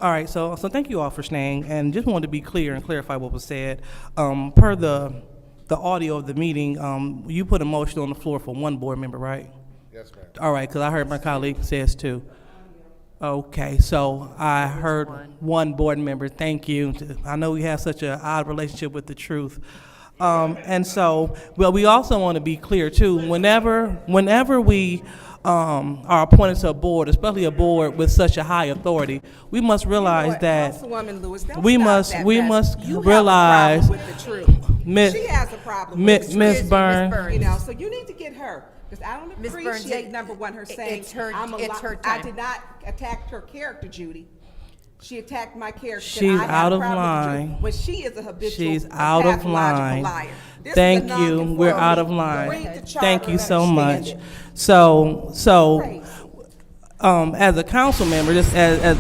All right, so thank you all for staying, and just wanted to be clear and clarify what was said. Per the audio of the meeting, you put a motion on the floor for one board member, right? Yes, ma'am. All right, because I heard my colleague says two. Okay, so I heard one board member. Thank you. I know we have such an odd relationship with the truth. And so, well, we also want to be clear too. Whenever we are appointed to a board, especially a board with such a high authority, we must realize that Councilwoman Lewis, don't we stop must that we mess. must You realize, have a problem with the truth. Miss She has a problem with the Miss truth. Burns. You know, so you need to get her. Because I don't Ms. Burns, appreciate, number one, her saying, it's her I time. did not attack her character, Judy. She attacked my character. She's I have out a of problem with line. Judy. When she is a habitual, She's out of pathological line. liar. This is Thank a you. non-conforming. We're out of line. Read the charter Thank you and so understand much. it. So, as a council member, just as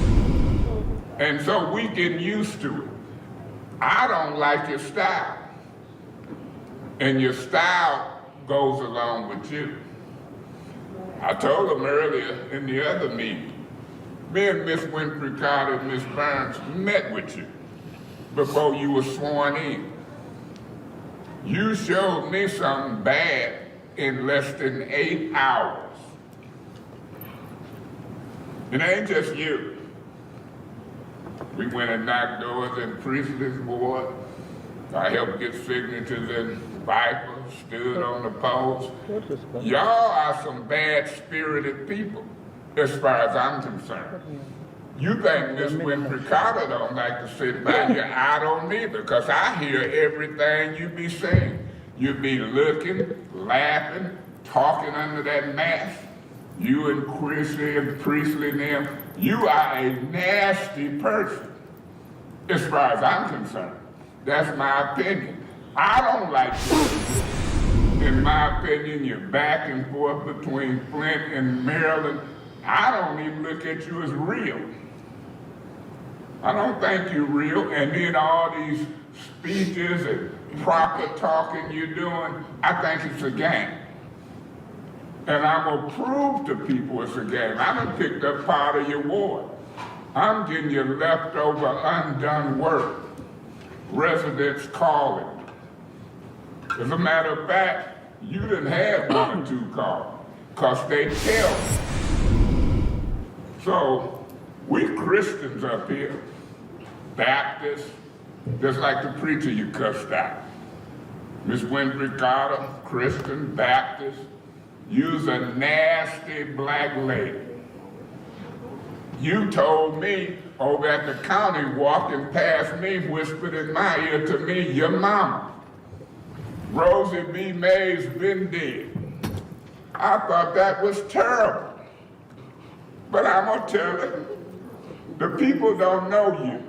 And so we getting used to it. I don't like your style. And your style goes along with you. I told them earlier in the other meeting, me and Miss Winfrey Carter and Miss Burns met with you before you were sworn in. You showed me something bad in less than 8 hours. It ain't just you. We went and knocked doors in Priestley's ward. I helped get signatures in Viper, stood on the post. Y'all are some bad-spirited people, as far as I'm concerned. You think Miss Winfrey Carter don't like to sit by you? I don't either, because I hear everything you be saying. You be looking, laughing, talking under that mask. You and Chrissy and Priestley and them, you are a nasty person, as far as I'm concerned. That's my opinion. I don't like you. In my opinion, you're back and forth between Flint and Maryland. I don't even look at you as real. I don't think you're real, and then all these speeches and proper talking you're doing, I think it's a game. And I'm gonna prove to people it's a game. I done picked up part of your ward. I'm getting your leftover undone work. Residents calling. As a matter of fact, you done had 1 or 2 calls, cause they tell me. So, we Christians up here, Baptists, just like the preacher you cussed out. Miss Winfrey Carter, Christian, Baptist, you's a nasty black lady. You told me over at the county, walking past me, whispered in my ear to me, your mama, Rosie B. May's been dead. I thought that was terrible. But I'm gonna tell you, the people don't know you.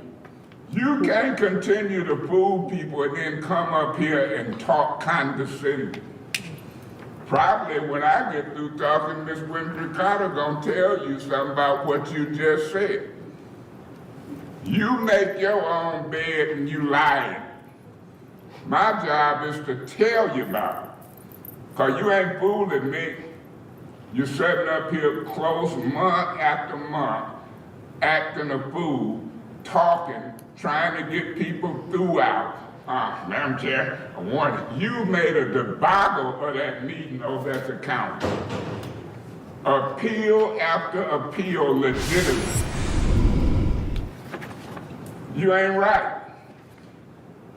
You can't continue to fool people and then come up here and talk condescending. Probably when I get through talking, Miss Winfrey Carter gonna tell you something about what you just said. You make your own bed and you lying. My job is to tell you about it. Cause you ain't fooling me. You're sitting up here close month after month, acting a fool, talking, trying to get people throughout. Madam Chair, I warn you, you made a debacle of that meeting over at the county. Appeal after appeal legitimate. You ain't right.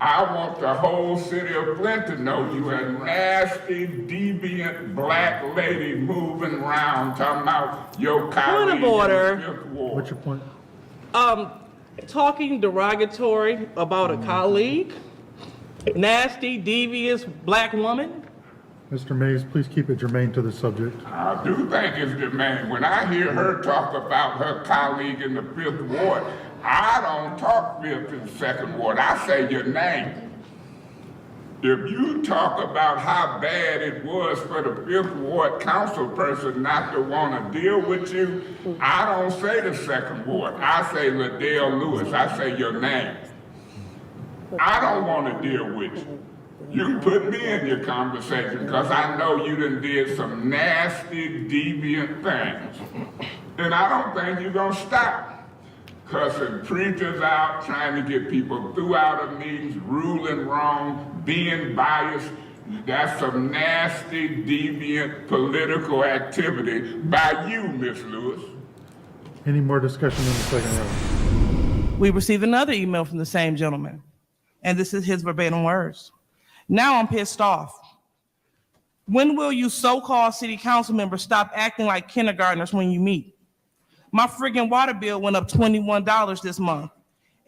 I want the whole city of Flint to know you a nasty, deviant black lady moving around talking about your colleague in the Fifth Ward. What's your point? talking derogatory about a colleague, nasty, devious black woman. Mr. Mays, please keep it germane to the subject. I do think it's germane. When I hear her talk about her colleague in the Fifth Ward, I don't talk Fifth and Second Ward. I say your name. If you talk about how bad it was for the Fifth Ward council person not to want to deal with you, I don't say the Second Ward. I say Liddell Lewis. I say your name. I don't want to deal with you. You can put me in your conversation because I know you done did some nasty, deviant things. And I don't think you're going to stop. cussing preachers out, trying to get people through out of meetings, ruling wrong, being biased. That's some nasty, deviant political activity by you, Miss Lewis. Any more discussion in the second round? We received another email from the same gentleman, and this is his verbatim words. Now I'm pissed off. When will you so-called city council members stop acting like kindergartners when you meet? My friggin' water bill went up $21 this month,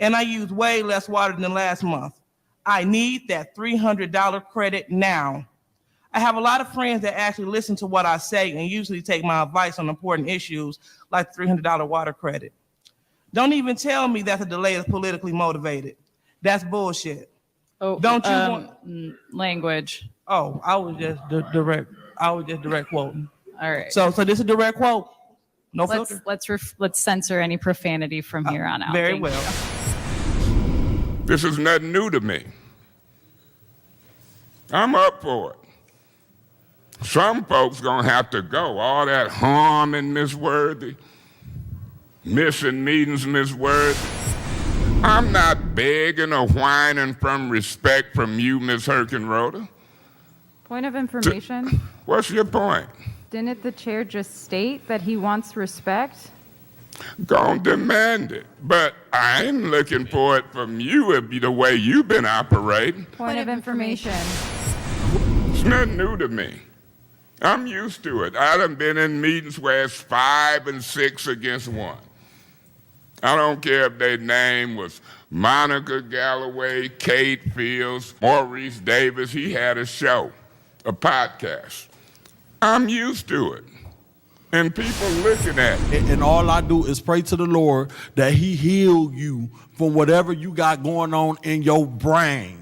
and I used way less water than last month. I need that $300 credit now. I have a lot of friends that actually listen to what I say and usually take my advice on important issues like $300 water credit. Don't even tell me that the delay is politically motivated. That's bullshit. Oh, Don't you want language? Oh, I was just direct quoting. All right. So this is a direct quote. No filter. Let's censor any profanity from here on out. Very Thank well. you. This is nothing new to me. I'm up for it. Some folks gonna have to go. All that harming Miss Worthy, missing meetings Miss Worthy. I'm not begging or whining from respect from you, Miss Herkenroder. Point of information. What's your point? Didn't the chair just state that he wants respect? Gonna demand it. But I ain't looking for it from you the way you've been operating. Point of information. It's nothing new to me. I'm used to it. I done been in meetings where it's 5 and 6 against 1. I don't care if their name was Monica Galloway, Kate Fields, Maurice Davis. He had a show, a podcast. I'm used to it. And people looking at it. And all I do is pray to the Lord that he heal you from whatever you got going on in your brain.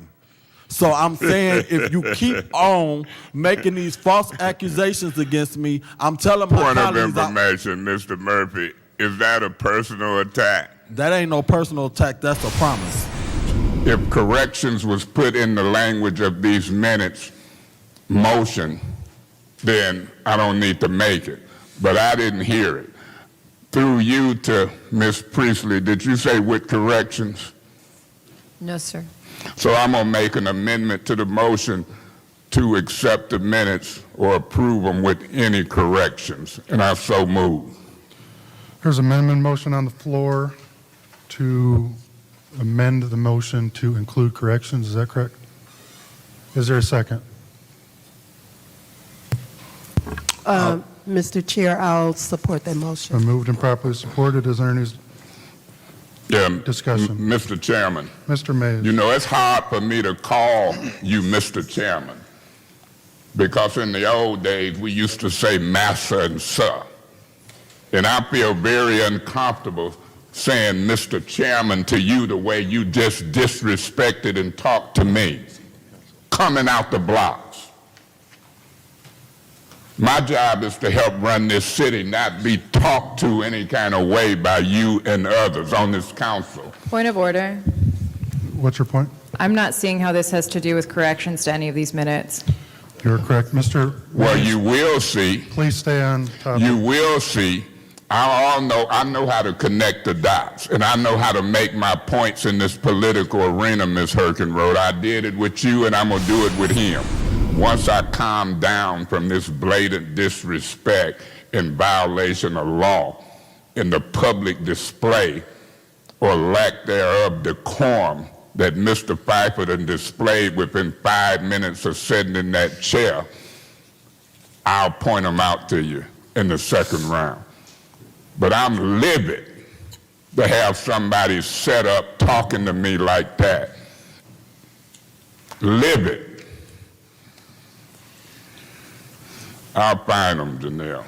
So I'm saying if you keep on making these false accusations against me, I'm telling my Point of colleagues... information, Mr. Murphy, is that a personal attack? That ain't no personal attack, that's a promise. If corrections was put in the language of these minutes motion, then I don't need to make it. But I didn't hear it. Through you to Ms. Priestley, did you say with corrections? No, sir. So I'm gonna make an amendment to the motion to accept the minutes or approve them with any corrections, and I so move. There's an amendment motion on the floor to amend the motion to include corrections. Is that correct? Is there a second? Mr. Chair, I'll support that motion. Been moved and properly supported. Is there any discussion? Mr. Chairman. Mr. Mays. You know, it's hard for me to call you Mr. Chairman because in the old days we used to say Massa and Sir. And I feel very uncomfortable saying Mr. Chairman to you the way you just disrespected and talked to me, coming out the blocks. My job is to help run this city, not be talked to any kind of way by you and others on this council. Point of order. What's your point? I'm not seeing how this has to do with corrections to any of these minutes. You're correct. Mr. Well, you will see. Please stay on topic. You will see. I know how to connect the dots, and I know how to make my points in this political arena, Ms. Herkenroth. I did it with you, and I'm going to do it with him. Once I calm down from this blatant disrespect and violation of law in the public display or lack thereof decorum that Mr. Pfeiffer done displayed within 5 minutes of sitting in that chair, I'll point them out to you in the second round. But I'm livid to have somebody set up talking to me like that. Livid. I'll find them, Janelle.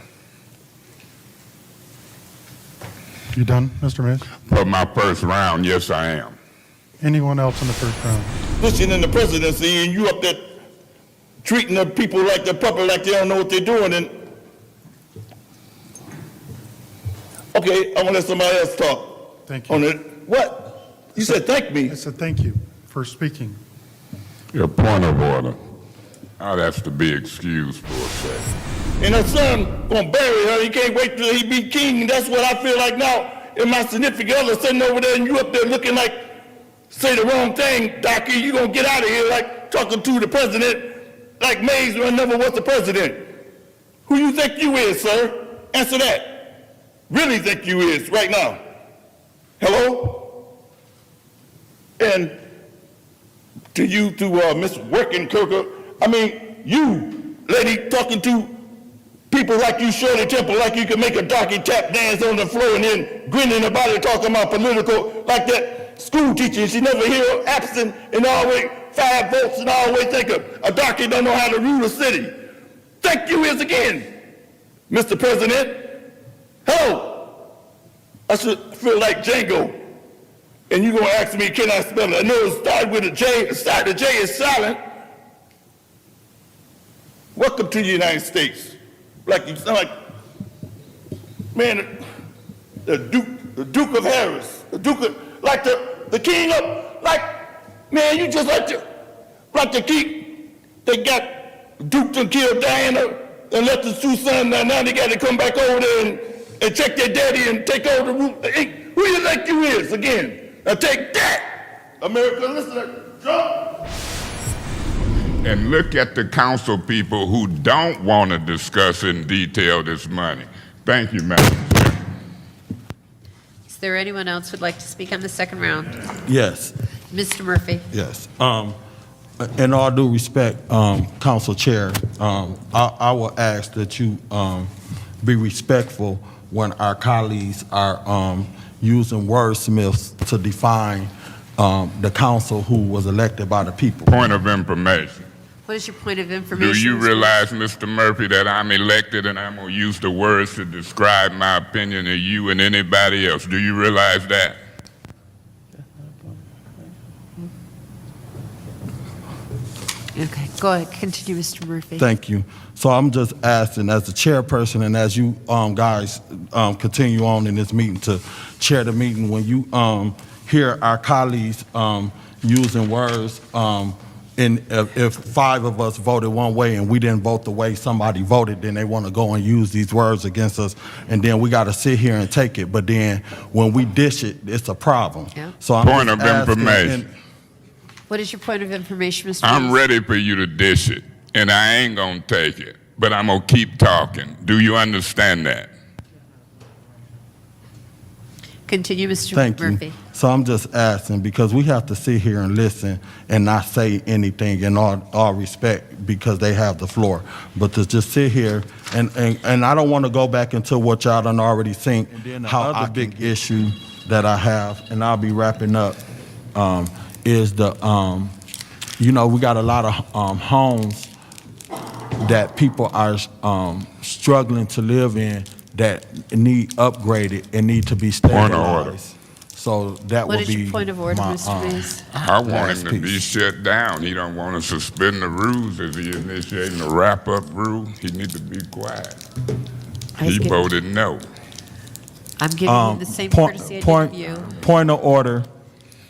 You done, Mr. Mays? For my first round, yes, I am. Anyone else in the first round? Pushing in the presidency and you up there treating the people like they're puppet, like they don't know what they're doing. And okay, I'm gonna let somebody else talk. Thank you. On it. What? You said thank me. I said thank you for speaking. Your point of order. I'd have to be excused for a second. And her son gonna bury her. He can't wait till he be king. That's what I feel like now. and my significant other sitting over there and you up there looking like, say the wrong thing, Docky, you gonna get out of here like talking to the president like Mays when never was the president. Who you think you is, sir? Answer that. Really think you is right now? Hello? And to you, to Miss Working-Kirker, I mean, you, lady, talking to people like you, Shirley Temple, like you can make a darky tap dance on the floor and then grinning about it, talking about political, like that school teacher. She never hear absent and always 5 votes and always think a darky don't know how to rule a city. Thank you is again, Mr. President. Hello. I should feel like Django. And you're gonna ask me, can I spell it? I know it started with a J, the J is silent. Welcome to the United States. Like you sound like, man, the Duke of Harris, the Duke of, like the king of, like, man, you just like to keep, they got Duke to kill Diana and let the two sons, now they got to come back over there and check their daddy and take over the roof. Hey, who you think you is again? Now take that, America, listen, Trump. And look at the council people who don't want to discuss in detail this money. Thank you, Madam Chair. Is there anyone else who'd like to speak on the second round? Yes. Mr. Murphy. Yes. In all due respect, Council Chair, I will ask that you be respectful when our colleagues are using wordsmiths to define the council who was elected by the people. Point of information. What is your point of information? Do you Mr. realize, Mr. Murphy, that I'm elected and I'm going to use the words to describe my opinion to you and anybody else? Do you realize that? Okay, go ahead. Continue, Mr. Murphy. Thank you. So I'm just asking, as the chairperson and as you guys continue on in this meeting to chair the meeting, when you hear our colleagues using words, and if 5 of us voted one way and we didn't vote the way somebody voted, then they want to go and use these words against us, and then we got to sit here and take it. But then when we dish it, it's a problem. Yeah. So I'm Point just of asking, information. What is your point of information, Mr. I'm Murphy? ready for you to dish it, and I ain't going to take it, but I'm going to keep talking. Do you understand that? Continue, Mr. Thank Murphy. you. So I'm just asking, because we have to sit here and listen and not say anything in all respect because they have the floor. But to just sit here, and I don't want to go back into what y'all done already seen. How other big issue that I have, and I'll be wrapping up, is the, we got a lot of homes that people are struggling to live in that need upgraded and need to be stabilized. Point of order. So that What would is be your point of order, my, Mr. Mays? I want last him to be piece. shut down. He don't want to suspend the rules. Is he initiating a wrap-up rule? He needs to be quiet. He voted no. I'm giving you the same courtesy I gave you. Point of order.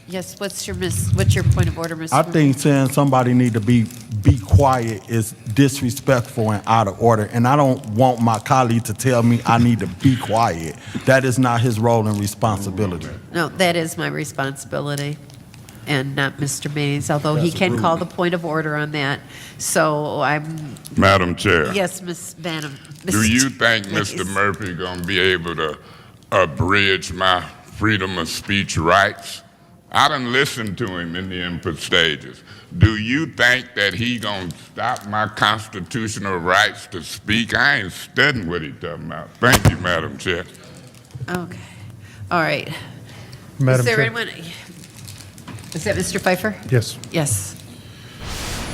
Yes, what's your point of order, Mr. I Murphy? think saying somebody need to be quiet is disrespectful and out of order, and I don't want my colleague to tell me I need to be quiet. That is not his role and responsibility. No, that is my responsibility, and not Mr. Mays, although he can call the point of order on that. So I'm, Madam Chair. yes, Ms. Banham. Do you think Mays. Mr. Murphy gonna be able to abridge my freedom of speech rights? I done listened to him in the input stages. Do you think that he gonna stop my constitutional rights to speak? I ain't studying what he talking about. Thank you, Madam Chair. Okay, all right. Madam Is there Chair. anyone, is that Mr. Pfeiffer? Yes. Yes.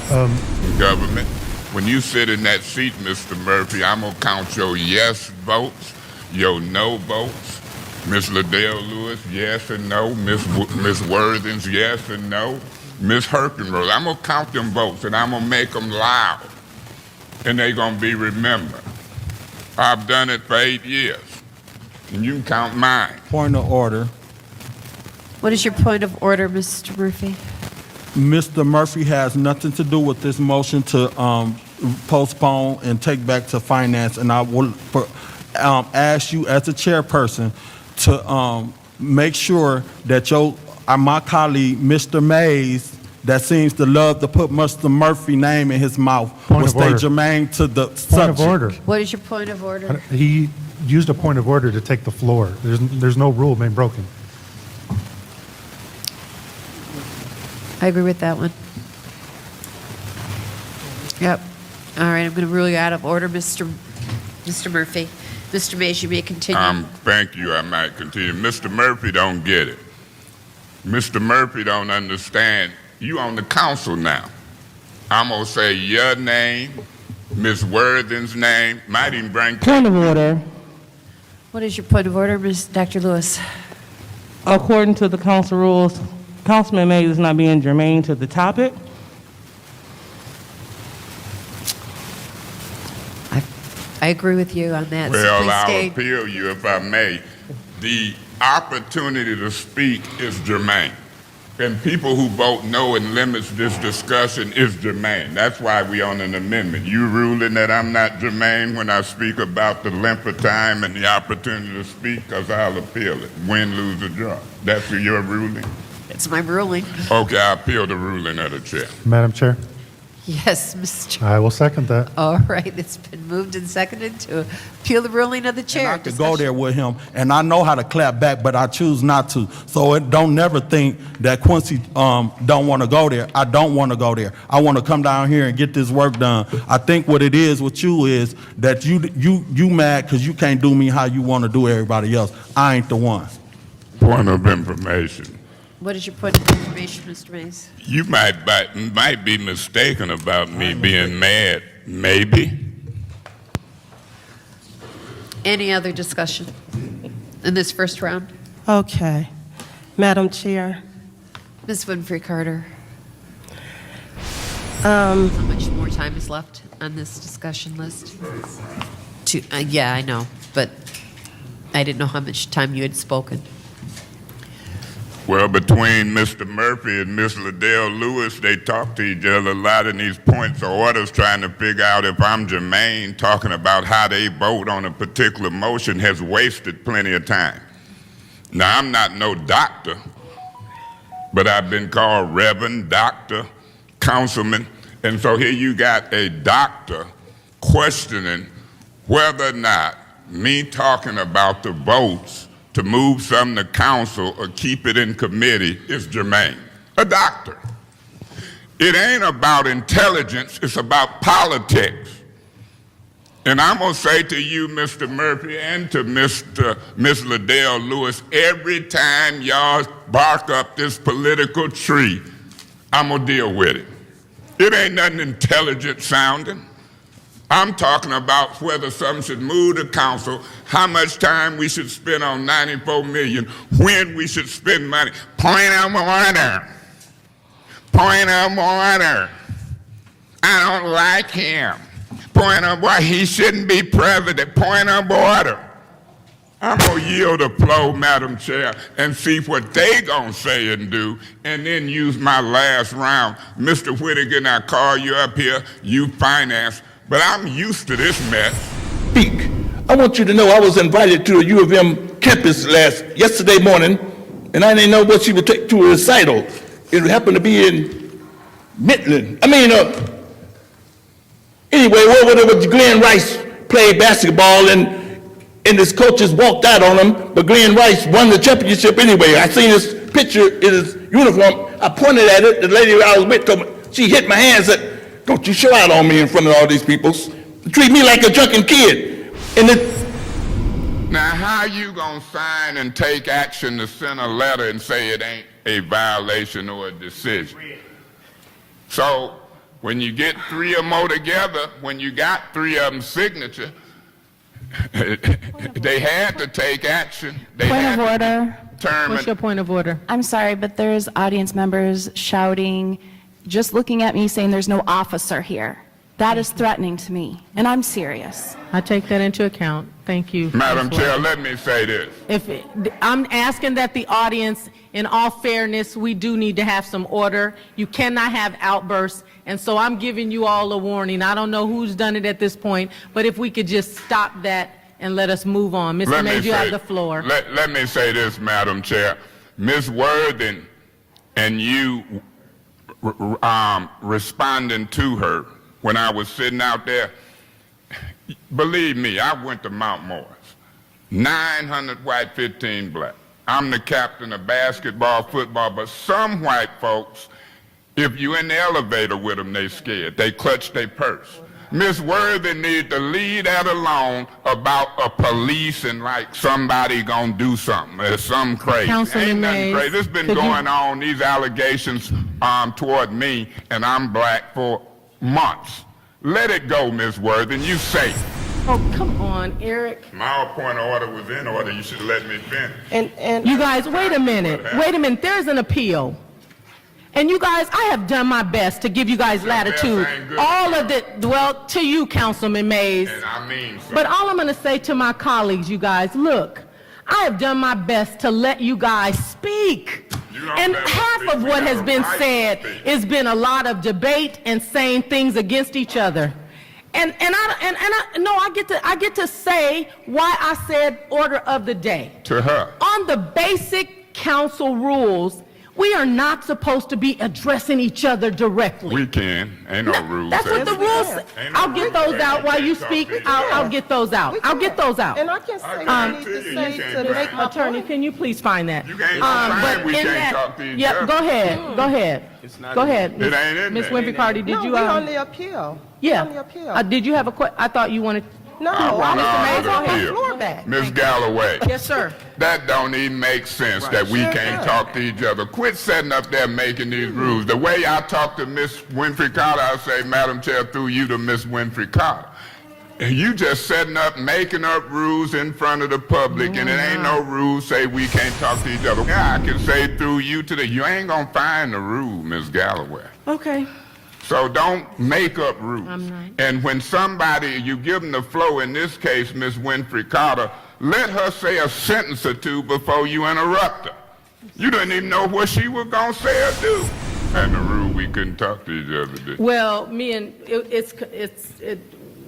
Government, when you sit in that seat, Mr. Murphy, I'm gonna count your yes votes, your no votes. Miss Liddell Lewis, yes and no. Miss Worthings, yes and no. Miss Herkenrose, I'm gonna count them votes and I'm gonna make them loud, and they gonna be remembered. I've done it for 8 years, and you can count mine. Point of order. What is your point of order, Mr. Murphy? Mr. Murphy has nothing to do with this motion to postpone and take back to finance, and I will ask you as a chairperson to make sure that my colleague, Mr. Mays, that seems to love to put Mr. Murphy's name in his mouth, Point will of stay order. germane to the Point subject. of order. What is your point of order? He used a point of order to take the floor. There's no rule being broken. I agree with that one. Yep. All right, I'm going to rule you out of order, Mr. Murphy. Mr. Mays, you may continue. Thank you. I might continue. Mr. Murphy don't get it. Mr. Murphy don't understand. You on the council now. I'm going to say your name, Ms. Worthing's name, might even bring... Point of order. What is your point of order, Dr. Lewis? According to the council rules, Councilman Mays is not being germane to the topic. I agree with you on that. So Well, please I'll stay. appeal you if I may. The opportunity to speak is germane. And people who vote no and limits this discussion is germane. That's why we on an amendment. You ruling that I'm not germane when I speak about the length of time and the opportunity to speak, because I'll appeal it. Win, lose, or draw. That's your ruling? It's my ruling. Okay, I appeal the ruling of the chair. Madam Chair, Yes, Mr. I will second that. All right, it's been moved and seconded to appeal the ruling of the chair. I could go there with him, and I know how to clap back, but I choose not to. So it don't never think that Quincy don't want to go there. I don't want to go there. I want to come down here and get this work done. I think what it is with you is that you mad because you can't do me how you want to do everybody else. I ain't the one. Point of information. What is your point of information, Mr. Mays? You might be mistaken about me being mad, maybe. Any other discussion in this first round? Okay. Madam Chair, Ms. Winfrey Carter, um, how much more time is left on this discussion list? Yeah, I know, but I didn't know how much time you had spoken. Well, between Mr. Murphy and Ms. Liddell Lewis, they talk to each other a lot in these points of orders, trying to figure out if I'm germane, talking about how they vote on a particular motion has wasted plenty of time. Now, I'm not no doctor, but I've been called Reverend, Doctor, Councilman, and so here you got a doctor questioning whether or not me talking about the votes to move something to council or keep it in committee is germane. A doctor. It ain't about intelligence, it's about politics. And I'm gonna say to you, Mr. Murphy, and to Ms. Liddell Lewis, every time y'all bark up this political tree, I'm gonna deal with it. It ain't nothing intelligent sounding. I'm talking about whether something should move to council, how much time we should spend on 94 million, when we should spend money. Point of order. Point of order. I don't like him. Point of order. He shouldn't be president. Point of order. I'm going to yield the floor, Madam Chair, and see what they going to say and do, and then use my last round. Mr. Whittaker, I call you up here, you finance. But I'm used to this mess. Speak. I want you to know I was invited to a U of M campus yesterday morning, and I didn't know what she would take to a recital. It happened to be in Midland. Anyway, whatever, Glenn Rice played basketball, and his coaches walked out on him, but Glenn Rice won the championship anyway. I seen his picture in his uniform. I pointed at it. The lady I was with told me, she hit my hand and said, "Don't you show out on me in front of all these people. Treat me like a drunken kid." Now, how you gonna sign and take action to send a letter and say it ain't a violation or a decision? So, when you get three or more together, when you got three of them signature, they had to take action. They Point had of to order. determine- What's your point of order? I'm sorry, but there's audience members shouting, just looking at me saying there's no officer here. That is threatening to me, and I'm serious. I take that into account. Thank you. Madam Ms. Chair, White. let me say this. I'm asking that the audience, in all fairness, we do need to have some order. You cannot have outbursts, and so I'm giving you all a warning. I don't know who's done it at this point, but if we could just stop that and let us move on. Mr. Mays, you have the floor. Let me say this, Madam Chair. Ms. Worthing and you responding to her when I was sitting out there, believe me, I went to Mount Morris. 900 white, 15 black. I'm the captain of basketball, football, but some white folks, if you in the elevator with them, they scared. They clutch their purse. Miss Worthing need to leave that alone about a police and like somebody gonna do something. There's something crazy. Councilman Ain't nothing Mays, crazy. This been could you- going on, these allegations toward me, and I'm black for months. Let it go, Miss Worthing. You safe. Oh, come on, Eric. My point of order was in order. You should let me finish. And You guys, wait a minute. Wait a minute. There's an appeal. And you guys, I have done my best to give you guys latitude. best ain't good All enough. of the, well, to you, Councilman Mays. And I mean so. But all I'm going to say to my colleagues, you guys, look, I have done my best to let you guys speak. You don't And let us half speak. of We what have has a been right to said speak. has been a lot of debate and saying things against each other. And I get to say why I said order of the day. To her. On the basic council rules, we are not supposed to be addressing each other directly. We can. Ain't no rules. That's what the rules say. Ain't no I'll get rules those say out you while can't you talk speak. to each I'll other. get those out. I'll get those out. And I can say what I guarantee need to you, say you can't to do make that. my Attorney, point. can you please find that? You can't find we in can't that- talk to each yeah, other. go ahead. Go ahead. Go ahead. It ain't in Ms. there. Winfrey Carty, did No, you? we on the appeal. Yeah. On the appeal. Did you have a question? I thought you wanted. No, I want Mr. all Mays, the I want my appeal. floor back. Miss Galloway. Yes, sir. That don't even make sense that we Sure can't does. talk to each other. Quit setting up there making these rules. The way I talk to Miss Winfrey Carter, I say, Madam Chair, through you to Miss Winfrey Carter. And you just setting up, making up rules in front of the public, and it ain't no rules say we can't talk to each other. Yeah, I can say through you to the, you ain't gonna find the rule, Miss Galloway. Okay. So don't make up rules. I'm not. And when somebody, you give them the flow, in this case, Miss Winfrey Carter, let her say a sentence or two before you interrupt her. You didn't even know what she was going to say or do. And the rule, we couldn't talk to each other. Well, me and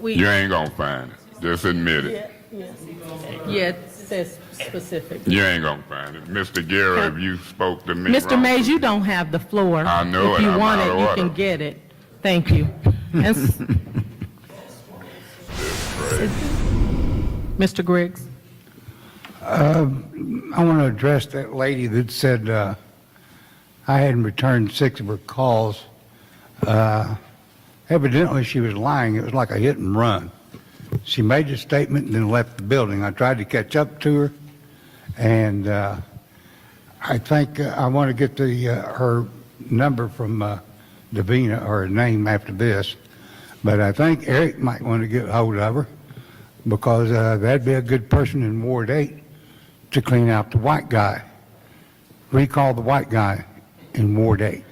we. You ain't going to find it. Just admit it. Yeah, it says specific. You ain't going to find it. Mr. Guerra, if you spoke to me Mr. wrong- Mays, you don't have the floor. I know If it. you I'm want out it, of you order. can get it. Thank you. And Mr. Griggs. I want to address that lady that said I hadn't returned 6 of her calls. Evidently, she was lying. It was like a hit and run. She made a statement and then left the building. I tried to catch up to her, and I think I want to get her number from Davina, or her name after this. But I think Eric might want to get hold of her, because that'd be a good person in Ward 8 to clean out the white guy. Recall the white guy in Ward 8.